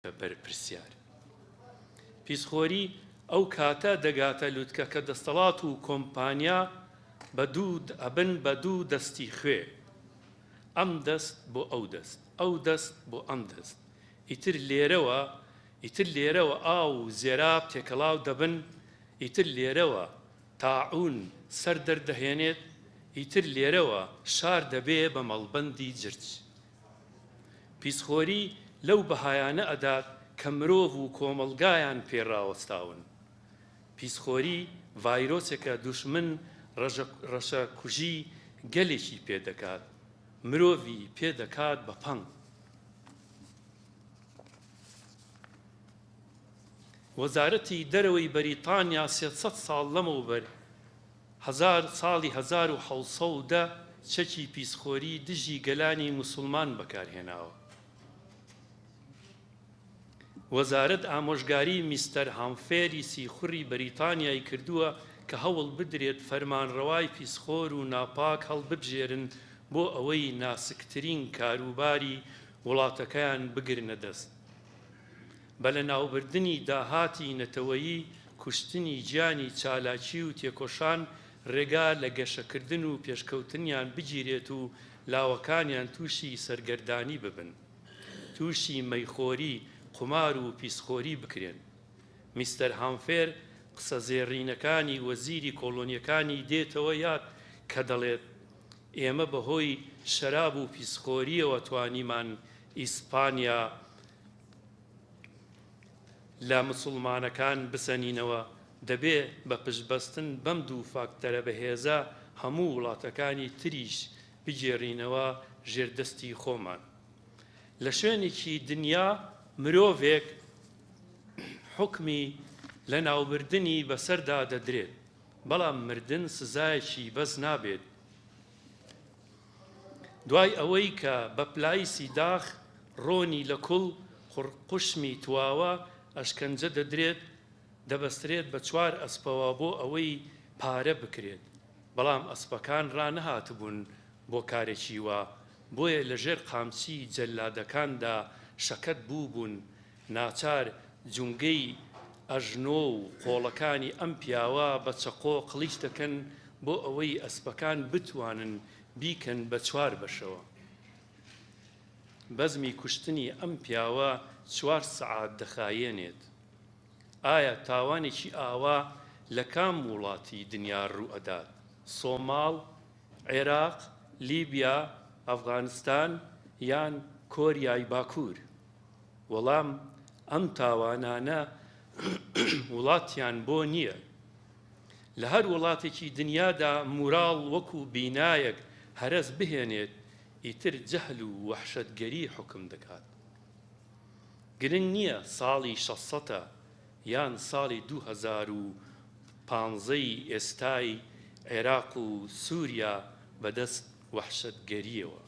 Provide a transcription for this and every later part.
بەرپرسیار. پیسخۆری ئەو کاتە دەگاتە لووتکە کە دەسەڵات و کۆمپانیا ئەبن بە دوو دەستی خوێ، ئەم دەست بۆ ئەو دەست، ئەو دەست بۆ ئەم دەست. ئیتر لێرەوە ئاو و زێراب تێکەڵاو دەبن، ئیتر لێرەوە تاعون سەر دەردەهێنێت، ئیتر لێرەوە شار دەبێ بە مەڵبەندی جرج. پیسخۆری لەو بەهایانە ئەدات کە مرۆڤ و کۆمەڵگایان پێڕاوەستاون. پیسخۆری ڤایرۆسێکە دوشمن ڕەشەکوژی گەلێکی پێدەکات، مرۆڤی پێدەکات بە پەنگ. وەزارەتی دەرەوەی بەریتانیا 300 ساڵ لەمەوبەر ساڵی 1710 چەکی پیسخۆری دژی گەلانی موسڵمان بەکارهێناوە. وەزارەت ئامۆژگاری میستەر هامفێری سیخوڕی بەریتانیای کردووە کە هەوڵ بدرێت فەرمانڕەوای پیسخۆر و ناپاک هەڵببژێرن بۆ ئەوەی ناسکترین کاروباری وڵاتەکەیان بگرنە دەست. بە لەناوبردنی داهاتی نەتەوەیی، کوشتنی گیانی چالاکی و تێکۆشان ڕێگا لە گەشەکردن و پێشکەوتنیان بگیرێت و لاوەکانیان تووشی سەرگەردانی ببن، تووشی مەیخۆری، قمار و پیسخۆری بکرێن. میستەر هامفێر قسە زێڕینەکانی وەزیری کۆلۆنیەکانی دێتەوە یاد کە دەڵێت ئێمە بەهۆی شەراب و پیسخۆریەوە توانیمان ئیسپانیا لە مسڵمانەکان بسەنینەوە، دەبێ بە پشتبەستن بەم دوو فاکتەرە بەهێزە هەموو وڵاتەکانی تریش بگێڕینەوە ژێردەستی خۆمان. لە شوێنێکی دنیا مرۆڤێک حکمی لە ناوبردنی بەسەردا دەدرێت، بەڵام مردن سزایەکی بەس نابێت. دوای ئەوەی کە بە پلایسی داخ ڕۆنی لە کوڵ قوشمی تواوە ئەشکەنجە دەدرێت، دەبەسترێت بە 4 ئەسپەوە بۆ ئەوەی پارە بکرێت، بەڵام ئەسپەکان ڕانەهاتبوون بۆ کارێکی وا، بۆیە لەژێر قامچی جەلادەکاندا شەکەت بوون. ناچار جونگەی ئەژنۆ و قۆڵەکانی ئەم پیاوە بە چەقۆ قلیچ دەکەن بۆ ئەوەی ئەسپەکان بتوانن بیکەن بە 4 بەشەوە. بەزمی کوشتنی ئەم پیاوە 4 سەعات دەخایێنێت. ئایا تاوانێکی ئاوا لە کام وڵاتی دنیا ڕوو ئەدات؟ سۆماڵ، عێراق، لیبیا، ئەفغانستان یان کۆریای باکوور؟ وەڵام ئەم تاوانانە وڵاتیان بۆ نییە. لە هەر وڵاتێکی دنیادا موراڵ وەکو بینایەک هەرەس بهێنێت، ئیتر جەهل و وەحشەتگەری حکم دەکات. گرنگ نییە ساڵی 600 یان ساڵی 2015 ئێستای عێراق و سووریا بەدەست وەحشەتگەریەوە.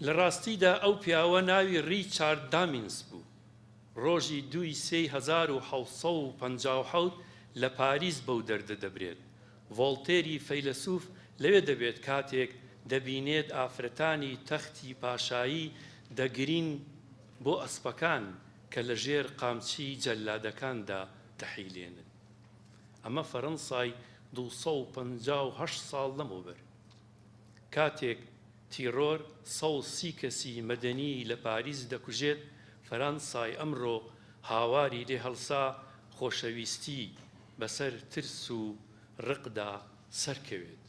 لە ڕاستیدا ئەو پیاوە ناوی ریچارد دامینس بوو. ڕۆژی 2/3/1757 لە پاریس بەو دەردە دەبرێت. ڤۆڵتێری فەیلسوف لەوێ دەبێت کاتێک دەبینێت ئافرەتانی تەختی پاشایی دەگرین بۆ ئەسپەکان کە لە ژێر قامچی جەلادەکاندا دەحیلێنن. ئەمە فەڕەنسای 258 ساڵ لەمەوبەر. کاتێک تیرۆر 130 کەسی مەدەنی لە پاریس دەکوژێت، فەرەنسای ئەمڕۆ هاواری لێ هەڵسا خۆشەویستی بەسەر ترس و ڕقدا سەرکەوێت.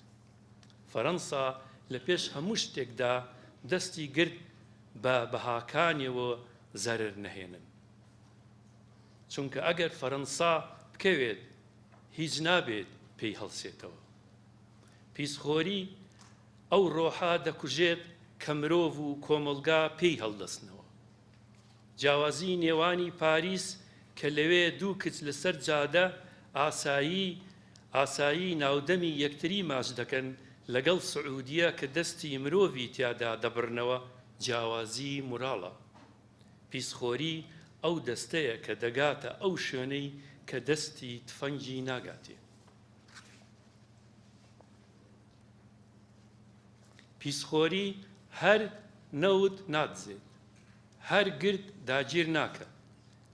فەرەنسا لە پێش هەموو شتێکدا دەستی گرت بە بەهاکانیەوە زەرر نەهێنن، چونکە ئەگەر فەرەنسا بکەوێت هیچ نابێت پێی هەڵسێتەوە. پیسخۆری ئەو ڕۆحا دەکوژێت کە مرۆڤ و کۆمەڵگا پێی هەڵدەستنەوە. جیاوازی نێوانی پاریس کە لەوێ 2 کچ لەسەر جادە ئاسایی ناودەمی یەکتری ماچ دەکەن لەگەڵ سعودیە کە دەستی مرۆڤی تیادا دەبڕنەوە، جیاوازی موراڵە. پیسخۆری ئەو دەستەیە کە دەگاتە ئەو شوێنەی کە دەستی تفەنگی ناگاتێ. پیسخۆری هەر نەوت نادزێت هەر گرت داگیر ناکە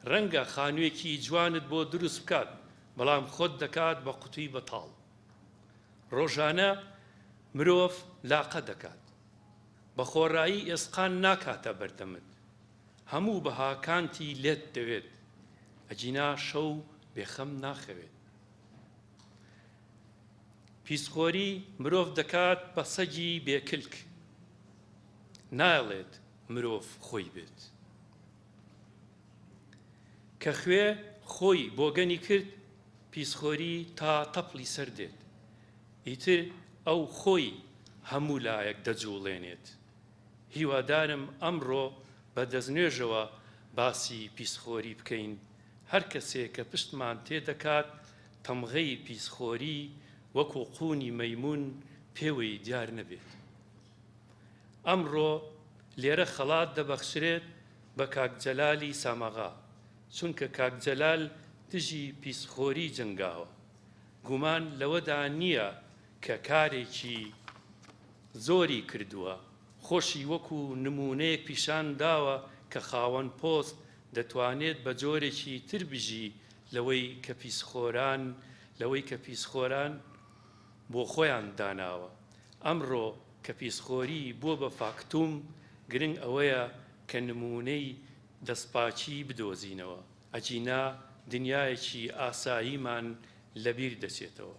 ڕەنگە خانوویەکی جوانت بۆ دروست بکات بەڵام خۆت دەکات بە قوتوی بەتاڵ ڕۆژانە مرۆڤ لاقە دەکات بە خۆڕایی ئێسقان ناکاتە بەردەمت هەموو بەهاکانتی لێت دەوێت ئەجینا شەو بێخەم ناخەوێت پیسخۆری مرۆڤ دەکات بە سەگی بێکلک ناڵێت مرۆڤ خۆی بێت کە خوێ خۆی بۆگەنی کرد پیسخۆری تا تەپڵی سەر دێت ئیتر ئەو خۆی هەموو لایەک دەجوڵێنێت هیوادارم ئەمڕۆ بە دەستنوێژەوە باسی پیسخۆری بکەین هەر کەسێک کە پشتمان تێدەکات تەمغەی پیسخۆری وەکو قوونی مەیمون پێوەی دیار نەبێت ئەمڕۆ لێرە خەڵات دەبەخشرێت بە کاک جەلالی سامەغا چونکە کاک جەلال دژی پیسخۆری جنگاوە گومان لەوەدا نییە کە کارێکی زۆری کردووە خۆشی وەکو نمونەیەک پیشان داوە کە خاوەن پۆست دەتوانێت بە جۆرێکی تر بژی لەوەی کە پیسخۆران بۆ خۆیان داناوە ئەمڕۆ کە پیسخۆری بووە بە فاکتوم گرنگ ئەوەیە کە نمونەی دەستپاچی بدۆزینەوە ئەجینا دنیایەکی ئاساییمان لەبیر دەچێتەوە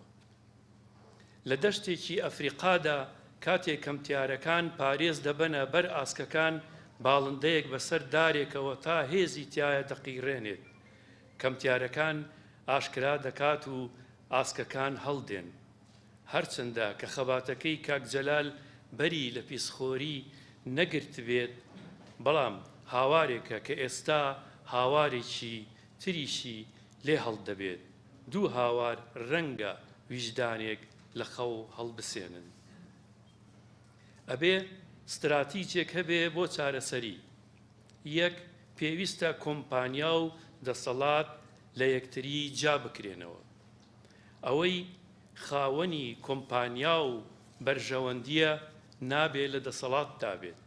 لە دەشتێکی ئەفریقادا کاتێک کەمتیارەکان پارێز دەبەنە بەر ئاسکەکان باڵندەیەک بەسەر دارێکەوە تا هێزی تایە دەقیڕێنێت کەمتیارەکان ئاشکرا دەکات و ئاسکەکان هەڵدێن هەرچەندە کە خەباتەکەی کاک جەلال بەری لە پیسخۆری نەگرت بێت بەڵام هاوارێکە کە ئێستا هاوارێکی تریشی لێ هەڵدەبێت دوو هاوار ڕەنگە ویژدانێک لە خەو هەڵبسێنن ئەبێ ستراتیجێک هەبێ بۆ چارەسەری یەک پێویستە کۆمپانیا و دەسەڵات لە یەکتری جا بکرێنەوە ئەوەی خاوەنی کۆمپانیا و بەرژەوەندیە نابێت لە دەسەڵات دابێت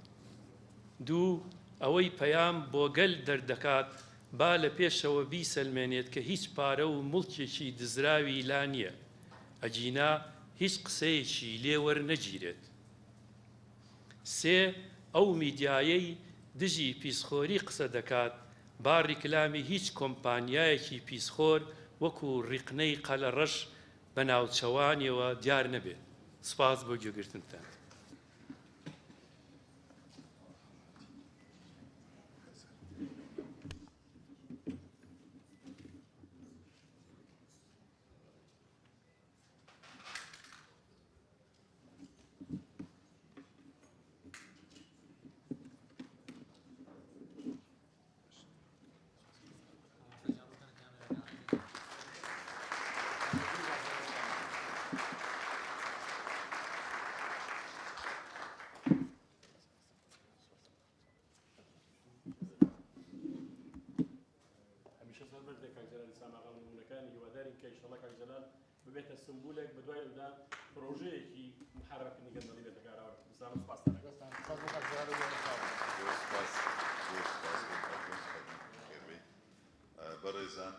دوو ئەوەی پەیام بۆ گەل دەردەکات با لە پێشەوە بیسەلمێنێت کە هیچ پارە و مڵکێکی دزراوی لا نییە ئەجینا هیچ قسەیەکی لێوەرنەگیرێت سێ ئەو میدیایەی دژی پیسخۆری قسە دەکات با ڕیکلامی هیچ کۆمپانیایەکی پیسخۆر وەکو ڕیقنەی قەلەڕەش بە ناوچەوانیەوە دیار نەبێت سپاس بۆ گوێگرتنتان ببێتە سمبولێک بە دوای ئەودا پرۆژەیەکی محرەکردنی گەندەڵی بێتە کاراوە بەڕێزان